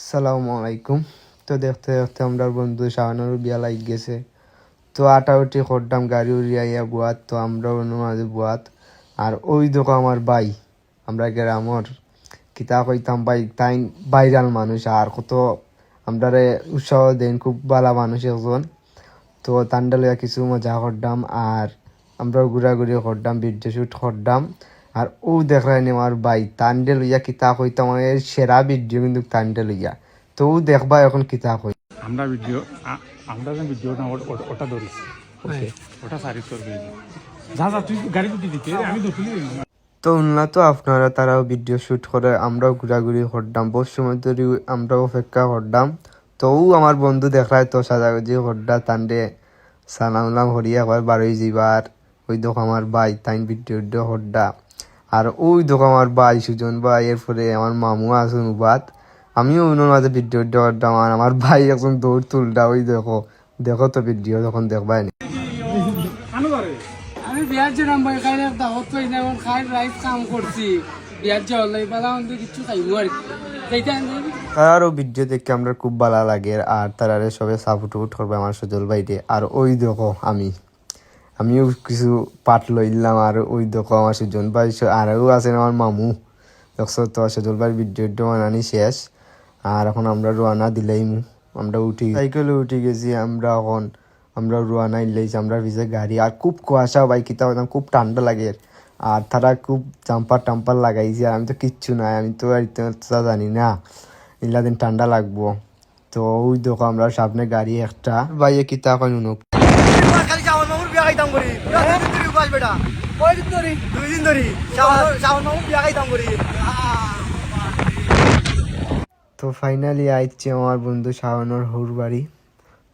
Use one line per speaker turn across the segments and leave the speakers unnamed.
আসসালামু আলাইকুম। তো দেখতে দেখতে আমরা বন্ধু শাহানুর বিয়া লাগ গেছে। তো আটাউটি করতাম গাড়ি উড়িয়াইয়া বুয়াত, তো আমরাও মাঝে বুয়াত। আর ওই দেখো আমার ভাই, আমরা গ্রামর কিতা কইতাম ভাই, তাই বাইরাল মানুষ আর কত আমরারে উৎসাহ দেন, খুব ভালো মানুষ একজন। তো তান্ডা লইয়া কিছু মজা করতাম আর আমরাও ঘুরাঘুরি করতাম, ভিডিও শুট করতাম। আর ও দেখলেন আমার ভাই তান্ডে লইয়া কিতা কইতাম, আমার সেরা ভিডিও কিন্তু তান্ডে লইয়া। তো ও দেখবা এখন কিতা কই
আমরা ভিডিও আমরা যে ভিডিও না ওটা ধরিস ওকে ওটা সারিস করবি যা যা তুই গাড়ি দুটি দিতে আমি ধরছি।
তো উনলা তো আপনারা তারাও ভিডিও শুট করে, আমরাও ঘুরাঘুরি করতাম, বহু সময় ধরে আমরাও অপেক্ষা করতাম। তো ও আমার বন্ধু দেখায় তো সাজাগুজি করডা তান্ডে সালাম হরিয়া একবার বারোই যাবার। ওই দেখো আমার ভাই তাই ভিডিও হড্ডা। আর ওই দেখো আমার ভাই সুজন ভাই, এরপরে আমার মামু আসুন উবাদ, আমিও ওনার মাঝে ভিডিও হড্ডাম। আর আমার ভাই এখন দৌড় তুলডা, ওই দেখো দেখো তো ভিডিও যখন দেখবাই না।
আমি বিয়ার যে নাম্বার খাইলে দাওয়াত পাই না, এখন খাই রাইস কাম করছি বিয়ার যে হলাই পালা আমাদের কিছু খাইবো আর কি সেইটা
তারারও ভিডিও দেখে আমরা খুব ভালো লাগে আর তারারে সবাই সাপোর্ট করবে আমার সজল ভাইরে। আর ওই দেখো আমিও কিছু পাঠ লইলাম। আর ওই দেখো আমার সুজন ভাই আরও আছেন আমার মামু। দেখছো তো সজল ভাই ভিডিও বানানি শেষ। আর এখন আমরা রোয়ানা দিলেই আমরা সাইকেলে উঠে গেছি আমরা। এখন আমরা রোয়ানা ইলাইছি, আমরা ভিজে গাড়ি আর খুব কুয়াশা ভাই, কিতা হইতাম খুব ঠান্ডা লাগে। আর তারা খুব জাম্পার লাগাইছে আর আমি তো কিচ্ছু নাই, আমি তো জানি না ইলা দিন ঠান্ডা লাগবো। তো ওই দেখো আমরা সামনে গাড়ি একটা ভাইয়ে কিতা কই নুনুক তো ফাইনালি আইছি আমার বন্ধু শাওনের হুর বাড়ি।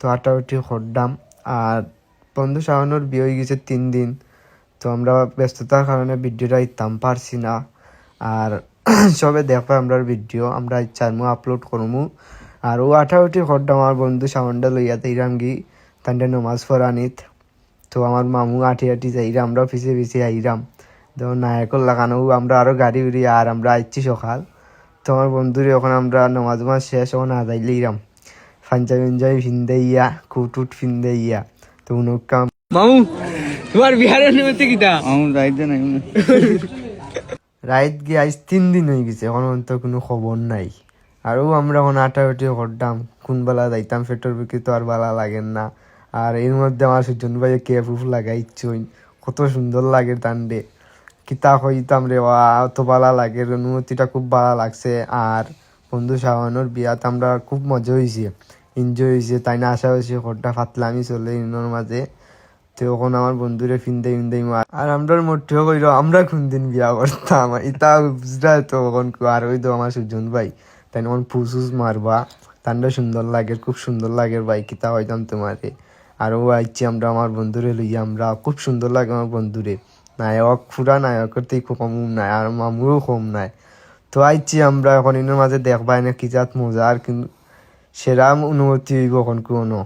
তো আটাউটি করলাম। আর বন্ধু শাওনের বিয়ে হয়ে গেছে 3 দিন। তো আমরা ব্যস্ততার কারণে ভিডিওটা দিতাম পারছি না। আর সবে দেখো আমরা ভিডিও আমরা ইচ্ছামু আপলোড করমু। আর ও আটাউটি করতাম আমার বন্ধু শাওনটা লইয়াতে ইরাম গি তান্ডে নমাজ পড়ানিত। তো আমার মামু আটি যাইরা, আমরাও পিছিয়ে আইরাম। তো নায়কর লাগানো আমরা আরো গাড়ি উড়ি আর আমরা আইছি সকাল। তো আমার বন্ধুরে ওখানে আমরা নমাজ শেষ ওখানে আদাইলে ইরাম পাঞ্জাবি ফিন্দে ইয়া কুটুট ফিন্দে ইয়া। তো উনুকাম
মামু তোমার বিহারের অনুমতি কিটা
আমার রাইতে নাই
রাইত গিয়ে আজ 3 দিন হয়ে গেছে, এখন তো কোনো খবর নাই। আরও আমরা এখন আটাউটি করতাম কোন বেলা যাইতাম, পেট্রোল বিক্রি তো আর ভালো লাগেন না। আর এর মধ্যে আমার সুজন ভাই কেপ উফ লাগাইছই, কত সুন্দর লাগে তান্ডে কিতা হইতাম রে বা, অত ভালো লাগে, অনুমতিটা খুব ভালো লাগছে। আর বন্ধু শাওয়ানোর বিয়াতে আমরা খুব মজা হয়েছে, এনজয় হয়েছে, তাই না আশা হয়েছে ঘরটা ফাতলামি চলে ইনোর মাঝে। তো এখন আমার বন্ধুরে ফিন্দাই আর আমরা মোটেও কইল আমরা কোন দিন বিয়া করতাম ইতা বুঝরা। তো এখন আর ওই তো আমার সুজন ভাই তাই এখন ফুসুস মারবা, তান্ডা সুন্দর লাগে, খুব সুন্দর লাগে ভাই, কিতা হইতাম তোমারে। আর ও আইছি আমরা আমার বন্ধুরে লইয়া, আমরা খুব সুন্দর লাগে আমার বন্ধুরে। নায়ক পুরা নায়কের থেকে কম নাই আর মামুরও কম নাই। তো আইছি আমরা এখন ইনোর মাঝে দেখবাই না কি জাত মজা, আর কিন্তু সেরা অনুমতি হইব এখন কোনো।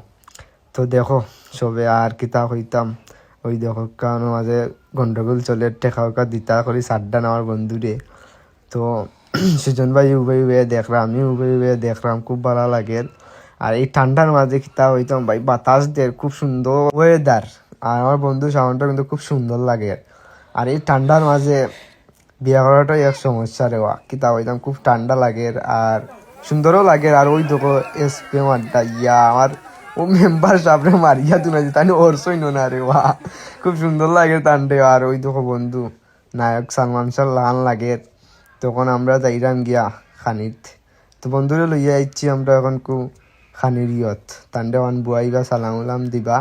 তো দেখো সবে আর কিতা হইতাম, ওই দেখো কারণ মাঝে গন্ডগোল চলে, টেকা দিতা করি সাড্ডা নেওয়ার বন্ধুরে। তো সুজন ভাই উবে দেখলাম, আমি উবে দেখলাম, খুব ভালো লাগে। আর এই ঠান্ডার মাঝে কিতা হইতাম ভাই, বাতাস দের খুব সুন্দর ওয়েদার। আর আমার বন্ধু সাউন্ডটা কিন্তু খুব সুন্দর লাগে। আর এই ঠান্ডার মাঝে বিয়া করাটাই এক সমস্যা রে ওয়া, কিতা হইতাম খুব ঠান্ডা লাগে আর সুন্দরও লাগে। আর ওই দেখো এসপি মারটা ইয়া আমার ও মেম্বার সাপরে মারিয়া তুলে তাই ওর সইন না রে ওয়া, খুব সুন্দর লাগে টান্ডে। আর ওই দেখো বন্ধু নায়ক সালমান শাহ লান লাগে। তখন আমরা যাইরাম গিয়া খানিত। তো বন্ধুরে লইয়া আইছি আমরা এখন খানির ইয়ত তান্ডে অন বুয়াইবা সালাম উলাম দিবা।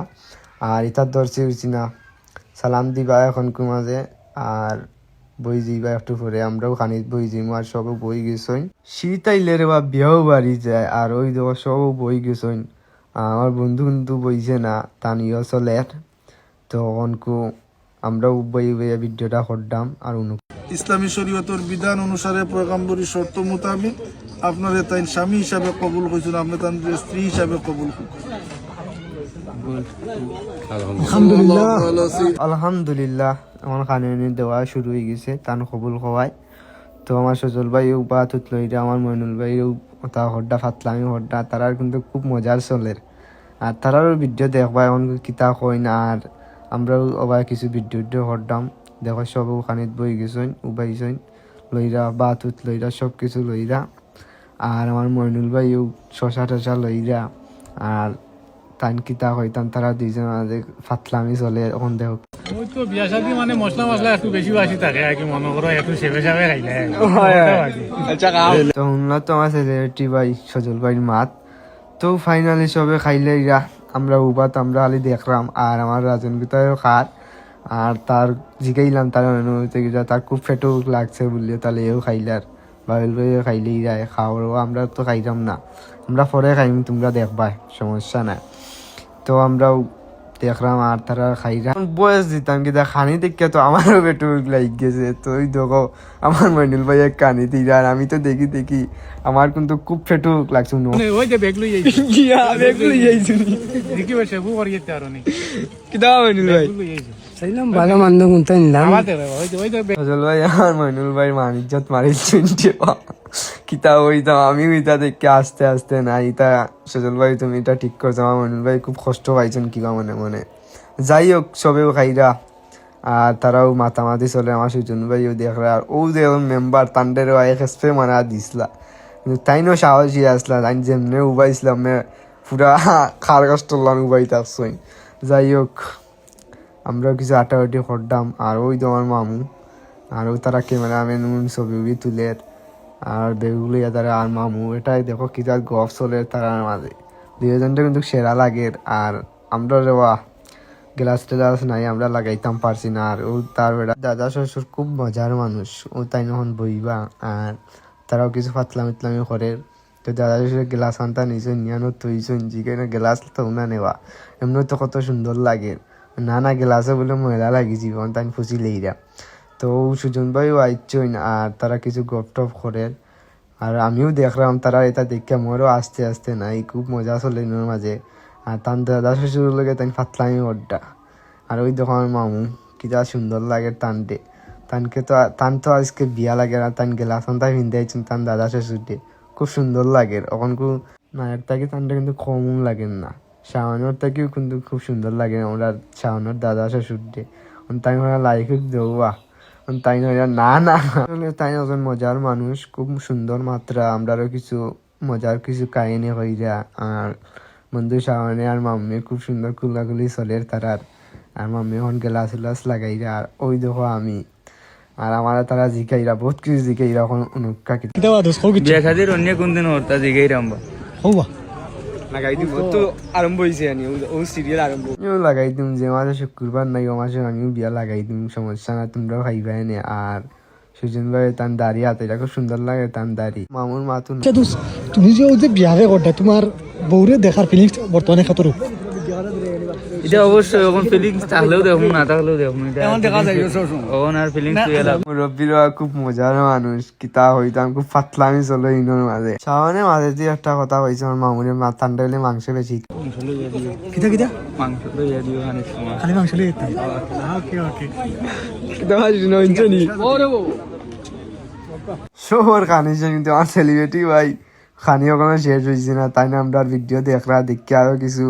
আর ইতার ধরছি উঠছি না সালাম দিবা এখন মাঝে। আর বই যাইবা একটু পরে আমরাও খানিত বই যাইম। আর সবও বই গেছইন, শীত আইলে রে বা বিয়াও বাড়ি যায়। আর ওই দেখো সবও বই গেছইন, আমার বন্ধু কিন্তু বইছে না তানিও চলে। তখন আমরাও বই ভিডিওটা করতাম। আর
ইসলামী শরীয়তের বিধান অনুসারে পয়গম্বরী শর্ত মোতাবেক আপনার তাই স্বামী হিসাবে কবুল হয়েছিল, আপনি তার স্ত্রী হিসাবে কবুল
আলহামদুলিল্লাহ আমার খানি দেওয়া শুরু হয়ে গেছে, তান কবুল হওয়ায়। তো আমার সজল ভাইও বা তুতলইরা, আমার মইনুল ভাইও ওটা হড্ডা ফাতলামি হড্ডা তারার কিন্তু খুব মজার চলের আর তারারও ভিডিও দেখবা এখন কিতা কই না আর আমরাও আবার কিছু ভিডিও হড্ডাম দেখো সব ওখানে বই গেছেন উবাইছেন লইরা বাতুত লইরা সব কিছু লইরা আর আমার মইনুল ভাইও শশা টশা লইরা আর তান কিতা হইতাম তারা দুইজন ফাতলামি চলে এখন দেখো
ওই তো বিয়া শাদি মানে মশলা মশলা একটু বেশি বাসি থাকে আর কি মনে করো একটু সেবে সাবে খাইলে
তো শুনলা তো আমার সেলিব্রিটি ভাই সজল ভাইয়ের মাত তো ফাইনালি সবে খাইলে ইরা আমরা উবাত আমরা খালি দেখলাম আর আমার রাজন গীতায়ও খার আর তার জিগাইলাম তার অনুমতি গিয়া তার খুব ফেটো লাগছে বললে তাহলে এও খাইলার বাবিল ভাইও খাইলে ইরায় খাওয়ারও আমরা তো খাইলাম না আমরা পরে খাইম তোমরা দেখবা সমস্যা না তো আমরাও দেখলাম আর তারা খাইরা বয়স দিতাম কিন্তু খানি দেখে তো আমারও পেটু লাগ গেছে তো ওই দেখো আমার মইনুল ভাই এক কানি দিরা আর আমি তো দেখি আমার কিন্তু খুব ফেটু লাগছে
ওই যে বেগ লই যাইছি দেখি বসে বু করি যেতে আর নেই
কিদা মইনুল ভাই
লই যাইছি
চাইলাম ভালো মান্য কোনটা নিলাম
আমাদের ওই যে
ফজল ভাই আমার মইনুল ভাই মানিজ্জত মারি চুনছে কিতা হইতাম আমি ওইটা দেখে আস্তে আস্তে না ইটা সজল ভাই তুমি এটা ঠিক করছো আমার মইনুল ভাই খুব কষ্ট পাইছেন কিবা মনে মনে যাই হোক সবেও খাইরা আর তারাও মাতামাতি চলে আমার সুজন ভাইও দেখরা আর ও যে মেম্বার তান্ডেরও এক স্প্রে মারা দিসলা কিন্তু তাইনও সাহসী আসলা তাই যেমনে উবাইছিলাম পুরা খার কষ্ট উবাই থাকছই যাই হোক আমরাও কিছু আটাআটি করতাম আর ওই তো আমার মামু আর ও তারা ক্যামেরাম্যান ছবি উবি তুলে আর বেগুলো তারা আর মামু এটাই দেখো কি তার গফ চলে তারার মাঝে দুজনটা কিন্তু সেরা লাগে আর আমরা রেওয়া গ্লাস টেলাস নাই আমরা লাগাইতাম পারছি না আর ও তার বেটা দাদা শ্বশুর খুব মজার মানুষ ও তাই নখন বইবা আর তারাও কিছু ফাতলামি করে তো দাদা শ্বশুরের গ্লাস আনতা নিয়েছেন নিয়ানো তৈছেন যেখানে গ্লাস তো না নেওয়া এমনি তো কত সুন্দর লাগে না গ্লাসে বলে ময়লা লাগি জীবন তাই ফুসি লেইরা তো সুজন ভাইও আইচইন আর তারা কিছু গপ টপ করে আর আমিও দেখলাম তারা এটা দেখে মোরও আস্তে আস্তে নাই খুব মজা চলে এর মাঝে আর তান দাদা শ্বশুর লগে তাই ফাতলামি অড্ডা আর ওই দোকান মামু কিটা সুন্দর লাগে টানতে তান তো আজকে বিয়া লাগে না তান গেলাস তাই ভিন্দে আইছেন তান দাদা শ্বশুর দিয়ে খুব সুন্দর লাগে এখন খুব নায়ক তাকে তানটা কিন্তু কম লাগে না শাওনের থেকেও কিন্তু খুব সুন্দর লাগে আমরা শাওনের দাদা শ্বশুর দিয়ে তাই লাইক দেওয়া তাই না তাই একজন মজার মানুষ খুব সুন্দর মাত্রা আমরারও কিছু মজার কিছু কাহিনী হইরা আর বন্ধু শাওনে আর মাম্মি খুব সুন্দর কুলাগুলি চলের তারার আর মাম্মি এখন গ্লাস লাগাইরা আর ওই দেখো আমি আর আমার তারা জিকাইরা বহুত কিছু জিকাইরা এখন অনুকা
বিয়া খাদির অন্য কোনদিন হতা জিগাই রাম্বা
হবা
লাগাই দিব তো আরম্ভ হয়েছে আনি ও সিরিয়াল আরম্ভ আমিও লাগাই দিম যে মাসে শুক্রবার নাই ও মাসে আমিও বিয়া লাগাই দিম সমস্যা না তোমরাও খাইবা এনে আর সুজন ভাই তান দাড়ি হাতে এটা খুব সুন্দর লাগে তান দাড়ি মামুর মাতুন
তুমি যে ওই যে বিয়ারে করটা তোমার বউরে দেখার ফিলিংস বর্তমানে কত রূপ
এটা অবশ্যই এখন ফিলিংস থাকলেও দেখুন না থাকলেও দেখুন এখন দেখা যায় এখন আর ফিলিংস পেয়ে লাভ
মুরব্বীরা খুব মজার মানুষ কিতা হইতাম খুব ফাতলামি চলো ইনোর মাঝে সামনে মাঝে দিয়ে একটা কথা হয়েছে আমার মামুরের ঠান্ডা হলে মাংস বেশি
কিতা
মাংস তো ইয়া দিও খানিক সময়
খালি মাংস লিয়ে ওকে
কিতা ভাবছিস নি শোর খানিছে কিন্তু আমার সেলিব্রিটি ভাই খানি ওখানে শেষ হয়েছে না তাই না আমরা ভিডিও দেখরা দেখি আরো কিছু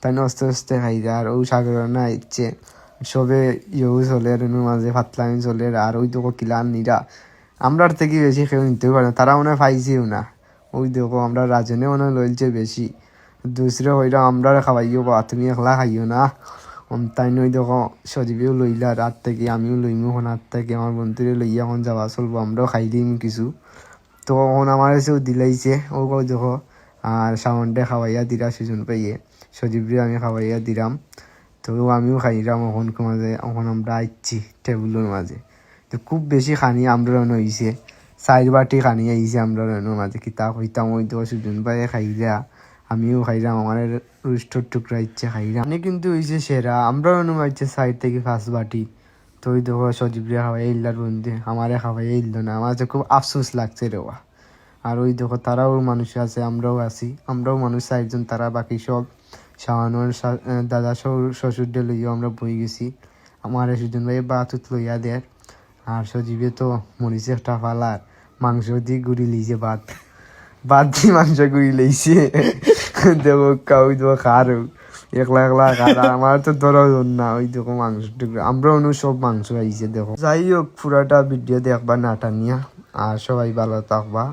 তাই না আস্তে আস্তে খাইরা আর ও সাগর না ইচ্ছে সবে ইয়েও চলে আর মাঝে ফাতলামি চলে আর ওই দেখো কিলান নিরা আমরার থেকে বেশি কেউ নিতেও পারে না তারা মনে হয় পাইছেও না ওই দেখো আমরা রাজনে মনে হয় লইছে বেশি দুসরে হইরা আমরা খাওয়াইও বা তুমি একলা খাইও না তাই নই দেখো সজীবেও লইলা রাত থেকে আমিও লইমু এখন রাত থেকে আমার বন্ধুরে লইয়া এখন যাওয়া চলবো আমরাও খাই দিম কিছু তো এখন আমার এসেও দিলাইছে ও দেখো আর সাউন্ডে খাওয়াইয়া দিরা সুজন পাইয়ে সজীবরে আমি খাওয়াইয়া দিলাম তো আমিও খাইলাম এখন মাঝে এখন আমরা আইছি টেবিলের মাঝে তো খুব বেশি খানি আমরা হইছে 4 বাটি খানি আইছে আমরা মাঝে কিতা হইতাম ওই তো সুজন পাইয়ে খাইলা আমিও খাইলাম আমার রুস্টোর টুকরা ইচ্ছে খাইলাম আমি কিন্তু হইছে সেরা আমরা মাইছে 4 থেকে 5 বাটি তো ওই দেখো সজীবরে খাওয়াই ইল্লার বন্ধু আমারে খাওয়াই ইল্ল না আমার খুব আফসোস লাগছে রেওয়া আর ওই দেখো তারাও মানুষ আছে আমরাও আছি আমরাও মানুষ 4 জন তারা বাকি সব শাওনের দাদা শ্বশুর ডে লইয়া আমরা বই গেছি আমার সুজন ভাই বাতুত লইয়া দেয় আর সজীবে তো মরিচে একটা ফালার মাংস দিয়ে গুড়ি লিছে ভাত বাদি মাংস করি লইছে দেখো কাউ তো খারো একলা একলা খারা আমার তো ধরো না ওই দেখো মাংস টুকরো আমরা অনু সব মাংস খাইছে দেখো যাই হোক পুরাটা ভিডিও দেখবা নাটা নিয়া আর সবাই ভালো থাকবা